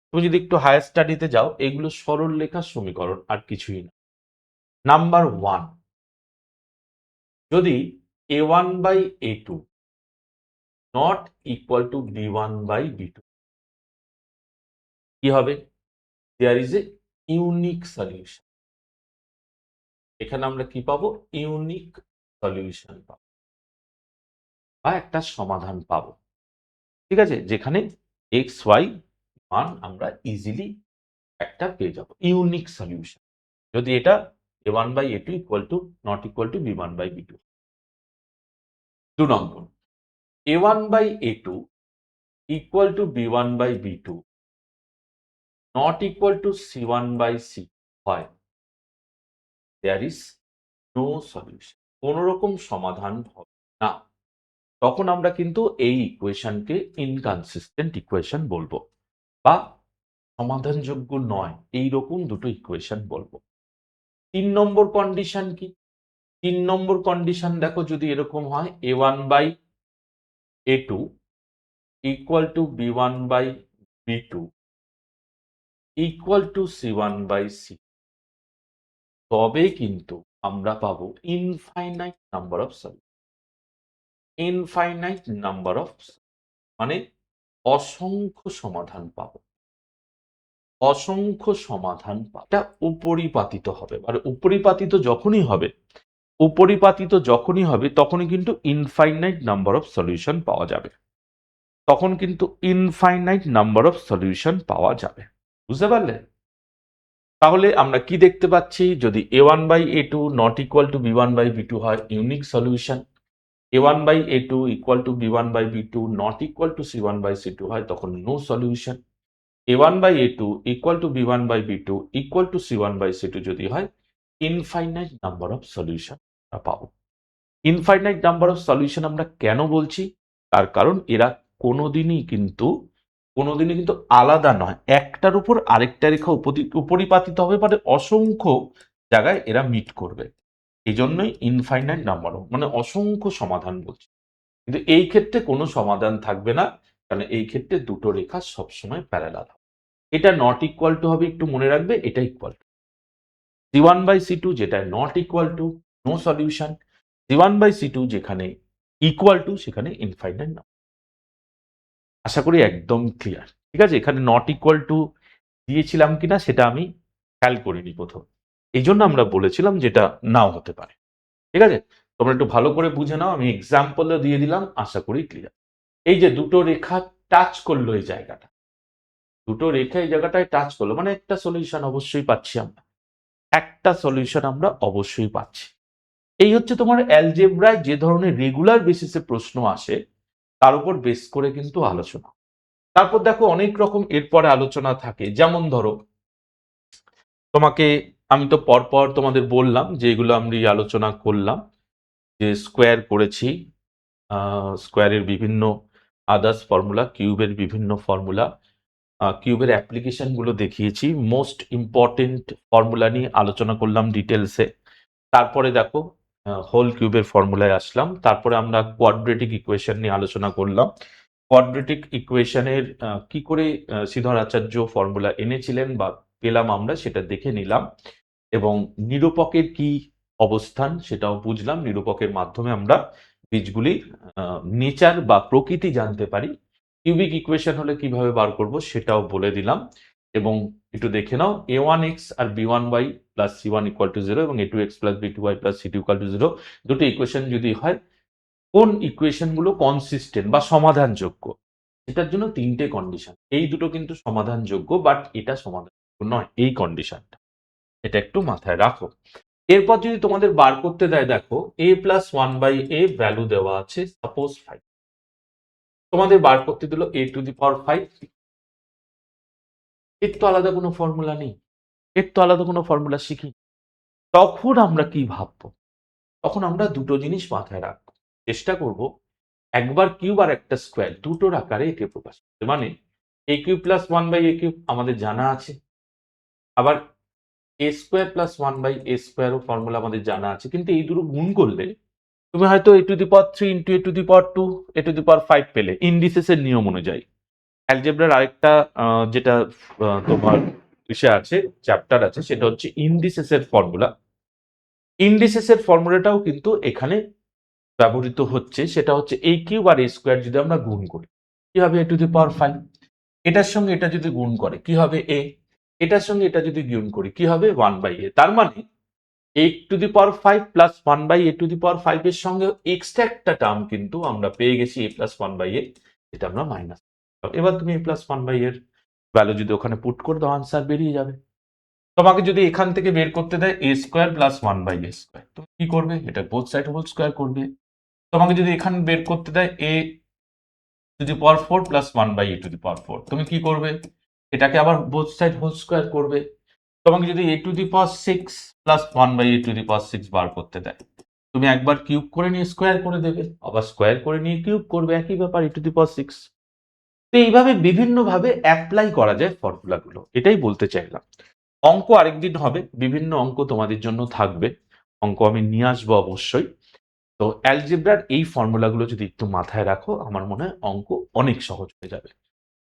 তুমি যদি একটু হায়ার স্টাডিতে যাও, এগুলো সরল রেখার সমীকরণ, আর কিছুই না। নাম্বার 1, যদি a1 by a2 not equal to b1 by b2, কি হবে? There is a unique solution. এখানে আমরা কি পাবো? ইউনিক সলিউশন পাবো, বা একটা সমাধান পাবো। ঠিক আছে, যেখানে এক্স ওয়াই মান আমরা ইজিলি একটা পেয়ে যাবো, ইউনিক সলিউশন, যদি এটা a1 by a2 equal to not equal to b1 by b2। 2 নম্বর, a1 by a2 equal to b1 by b2 not equal to c1 by c হয়, দেয়ার ইজ নো সলিউশন, কোন রকম সমাধান হবে না। তখন আমরা কিন্তু এই ইকুয়েশনকে ইনকনসিস্টেন্ট ইকুয়েশন বলবো, বা সমাধানযোগ্য নয়, এইরকম দুটো ইকুয়েশন বলবো। 3 নম্বর কন্ডিশন কি? 3 নম্বর কন্ডিশন দেখো, যদি এরকম হয় a1 by a2 equal to b1 by b2 equal to c1 by c, তবে কিন্তু আমরা পাবো infinite number of solution. Infinite number of, মানে অসংখ্য সমাধান পাবো, অসংখ্য সমাধান পাবো। এটা উপরিপাতিত হবে, মানে উপরিপাতিত যখনই হবে তখনই কিন্তু ইনফাইনাইট নাম্বার অফ সলিউশন পাওয়া যাবে, তখন কিন্তু ইনফাইনাইট নাম্বার অফ সলিউশন পাওয়া যাবে। বুঝতে পারলে? তাহলে আমরা কি দেখতে পাচ্ছি? যদি a1 by a2 not equal to b1 by b2 হয়, unique solution. a1 by a2 equal to b1 by b2 not equal to c1 by c2 হয়, তখন no solution. a1 by a2 equal to b1 by b2 equal to c1 by c2 যদি হয়, ইনফাইনাইট নাম্বার অফ সলিউশন পাবো। ইনফাইনাইট নাম্বার অফ সলিউশন আমরা কেন বলছি? তার কারণ এরা কোনোদিনই কিন্তু আলাদা নয়, একটার উপর আরেকটা রেখা উপরিপাতিত হবে, মানে অসংখ্য জায়গায় এরা মিট করবে। এই জন্যই ইনফাইনাইট নাম্বার অফ, মানে অসংখ্য সমাধান বলছি। কিন্তু এই ক্ষেত্রে কোনো সমাধান থাকবে না, কারণ এই ক্ষেত্রে দুটো রেখা সবসময় প্যারালাল হবে। এটা নট ইকুয়াল টু হবে, একটু মনে রাখবে, এটা equal to c1 by c2, যেটা not equal to no solution, c1 by c2 যেখানে ইকুয়াল টু সেখানে ইনফাইনাইট নাম্বার। আশা করি একদম ক্লিয়ার। ঠিক আছে, এখানে নট ইকুয়াল টু দিয়েছিলাম কিনা সেটা আমি খেয়াল করিনি প্রথম, এই জন্য আমরা বলেছিলাম যেটা নাও হতে পারে। ঠিক আছে, তোমরা একটু ভালো করে বুঝে নাও, আমি এক্সাম্পলও দিয়ে দিলাম, আশা করি ক্লিয়ার। এই যে দুটো রেখা টাচ করলো, এই জায়গাটা, দুটো রেখা এই জায়গাটায় টাচ করলো, মানে একটা সলিউশন অবশ্যই পাচ্ছি আমরা, একটা সলিউশন আমরা অবশ্যই পাচ্ছি। এই হচ্ছে তোমার অ্যালজেব্রায় যে ধরনের রেগুলার বেসিসে প্রশ্ন আসে, তার উপর বেস করে কিন্তু আলোচনা। তারপর দেখো অনেক রকম এরপরে আলোচনা থাকে, যেমন ধরো তোমাকে, আমি তো পরপর তোমাদের বললাম যে এগুলো আমি আলোচনা করলাম, যে স্কোয়ার করেছি, স্কোয়ারের বিভিন্ন আদার্স ফর্মুলা, কিউবের বিভিন্ন ফর্মুলা, কিউবের অ্যাপ্লিকেশনগুলো দেখিয়েছি, মোস্ট ইম্পর্টেন্ট ফর্মুলা নিয়ে আলোচনা করলাম ডিটেলসে। তারপরে দেখো হোল কিউবের ফর্মুলায় আসলাম, তারপরে আমরা কোয়াড্রেটিক ইকুয়েশন নিয়ে আলোচনা করলাম। কোয়াড্রেটিক ইকুয়েশনের কি করে শ্রীধর আচার্য ফর্মুলা এনেছিলেন বা পেলাম আমরা, সেটা দেখে নিলাম, এবং নিরূপকের কি অবস্থান সেটাও বুঝলাম। নিরূপকের মাধ্যমে আমরা বীজগুলির নেচার বা প্রকৃতি জানতে পারি। কিউবিক ইকুয়েশন হলে কিভাবে বার করব সেটাও বলে দিলাম, এবং একটু দেখে নাও a1x আর b1y plus c1 equal to 0 এবং a2x plus b2y plus c2 equal to 0 দুটো ইকুয়েশন যদি হয়, কোন ইকুয়েশন গুলো কনসিস্টেন্ট বা সমাধানযোগ্য, এটার জন্য তিনটে কন্ডিশন। এই দুটো কিন্তু সমাধানযোগ্য, বাট এটা সমাধানযোগ্য নয় এই কন্ডিশনটা, এটা একটু মাথায় রাখো। এরপর যদি তোমাদের বার করতে দেয়, দেখো a প্লাস 1/a ভ্যালু দেওয়া আছে সাপোজ 5, তোমাদের বার করতে দিল a টু দি পাওয়ার 5। এর তো আলাদা কোনো ফর্মুলা নেই, এর তো আলাদা কোনো ফর্মুলা শিখি। তখন আমরা কি ভাববো? তখন আমরা দুটো জিনিস মাথায় রাখবো, চেষ্টা করব একবার কিউব আর একটা স্কোয়ার দুটোর আকারে একে প্রকাশ করতে। মানে a cube plus 1/a cube আমাদের জানা আছে, আবার a স্কোয়ার প্লাস 1/a স্কোয়ারও ফর্মুলা আমাদের জানা আছে, কিন্তু এই দুটো গুণ করলে তুমি হয়তো a to the power 3 into a to the power 2 a to the power 5 পেলে ইন্ডিসেসের নিয়ম অনুযায়ী। অ্যালজেব্রার আরেকটা যেটা তোমার বিষয় আছে, চ্যাপ্টার আছে, সেটা হচ্ছে ইন্ডিসেসের ফর্মুলা। ইন্ডিসেসের ফর্মুলাটাও কিন্তু এখানে ব্যবহৃত হচ্ছে, সেটা হচ্ছে a কিউব আর a স্কোয়ার যদি আমরা গুণ করি কি হবে a টু দি পাওয়ার 5, এটার সঙ্গে এটা যদি গুণ করে কি হবে a, এটার সঙ্গে এটা যদি গুণ করি কি হবে 1/a। তার মানে a to the power 5 plus 1/a to the power 5 এর সঙ্গে এক্সট্রা একটা টার্ম কিন্তু আমরা পেয়ে গেছি a প্লাস 1/a, এটা আমরা মাইনাস। এবার তুমি a প্লাস 1/a এর ভ্যালু যদি ওখানে পুট করে দাও, আনসার বেরিয়ে যাবে। তোমাকে যদি এখান থেকে বের করতে দেয় a square plus 1/a square, তুমি কি করবে? এটা বোথ সাইড হোল স্কোয়ার করবে। তোমাকে যদি এখানে বের করতে দেয় a to the power 4 plus 1/a to the power 4, তুমি কি করবে? এটাকে আবার বোথ সাইড হোল স্কোয়ার করবে। তোমাকে যদি a to the power 6 plus 1/a to the power 6 বার করতে দেয়, তুমি একবার কিউব করে নিয়ে স্কোয়ার করে দেবে, আবার স্কোয়ার করে নিয়ে কিউব করবে, একই ব্যাপার a টু দি পাওয়ার 6। তো এইভাবে বিভিন্নভাবে অ্যাপ্লাই করা যায় ফর্মুলাগুলো, এটাই বলতে চাইলাম। অঙ্ক আরেকদিন হবে, বিভিন্ন অঙ্ক তোমাদের জন্য থাকবে, অঙ্ক আমি নিয়ে আসবো অবশ্যই। তো অ্যালজেব্রার এই ফর্মুলাগুলো যদি একটু মাথায় রাখো, আমার মনে হয় অঙ্ক অনেক সহজ হয়ে যাবে।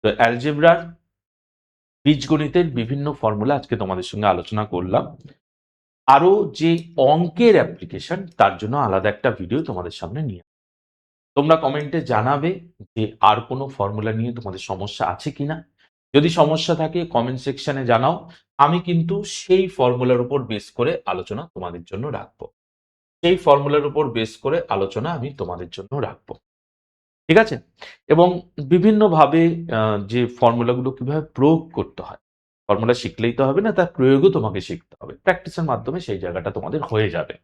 তো অ্যালজেব্রার বীজগণিতের বিভিন্ন ফর্মুলা আজকে তোমাদের সঙ্গে আলোচনা করলাম। আরো যে অঙ্কের অ্যাপ্লিকেশন, তার জন্য আলাদা একটা ভিডিও তোমাদের সামনে নিয়ে তোমরা কমেন্টে জানাবে যে আর কোনো ফর্মুলা নিয়ে তোমাদের সমস্যা আছে কিনা। যদি সমস্যা থাকে কমেন্ট সেকশনে জানাও, আমি কিন্তু সেই ফর্মুলার উপর বেস করে আলোচনা তোমাদের জন্য রাখবো, সেই ফর্মুলার উপর বেস করে আলোচনা আমি তোমাদের জন্য রাখবো, ঠিক আছে? এবং বিভিন্নভাবে যে ফর্মুলাগুলো কিভাবে প্রয়োগ করতে হয়, ফর্মুলা শিখলেই তো হবে না, তার প্রয়োগও তোমাকে শিখতে হবে, প্র্যাকটিসের মাধ্যমে সেই জায়গাটা তোমাদের হয়ে যাবে।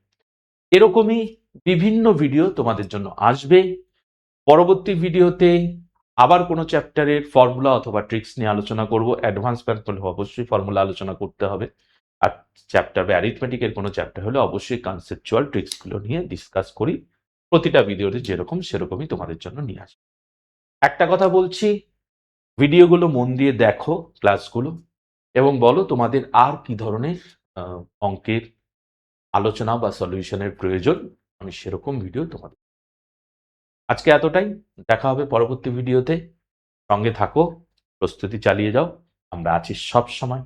এরকমই বিভিন্ন ভিডিও তোমাদের জন্য আসবে। পরবর্তী ভিডিওতে আবার কোনো চ্যাপ্টারের ফর্মুলা অথবা ট্রিক্স নিয়ে আলোচনা করব। অ্যাডভান্স ম্যাথ হলে অবশ্যই ফর্মুলা আলোচনা করতে হবে, আর চ্যাপ্টার বা অ্যারিথমেটিকের কোনো চ্যাপ্টার হলে অবশ্যই কনসেপচুয়াল ট্রিক্সগুলো নিয়ে ডিসকাস করি। প্রতিটা ভিডিওতে যেরকম সেরকমই তোমাদের জন্য নিয়ে আসবো। একটা কথা বলছি, ভিডিওগুলো মন দিয়ে দেখো, ক্লাসগুলো, এবং বলো তোমাদের আর কি ধরনের অঙ্কের আলোচনা বা সলিউশনের প্রয়োজন, আমি সেরকম ভিডিও তোমাদের। আজকে এতটাই, দেখা হবে পরবর্তী ভিডিওতে। সঙ্গে থাকো, প্রস্তুতি চালিয়ে যাও, আমরা আছি সব সময়।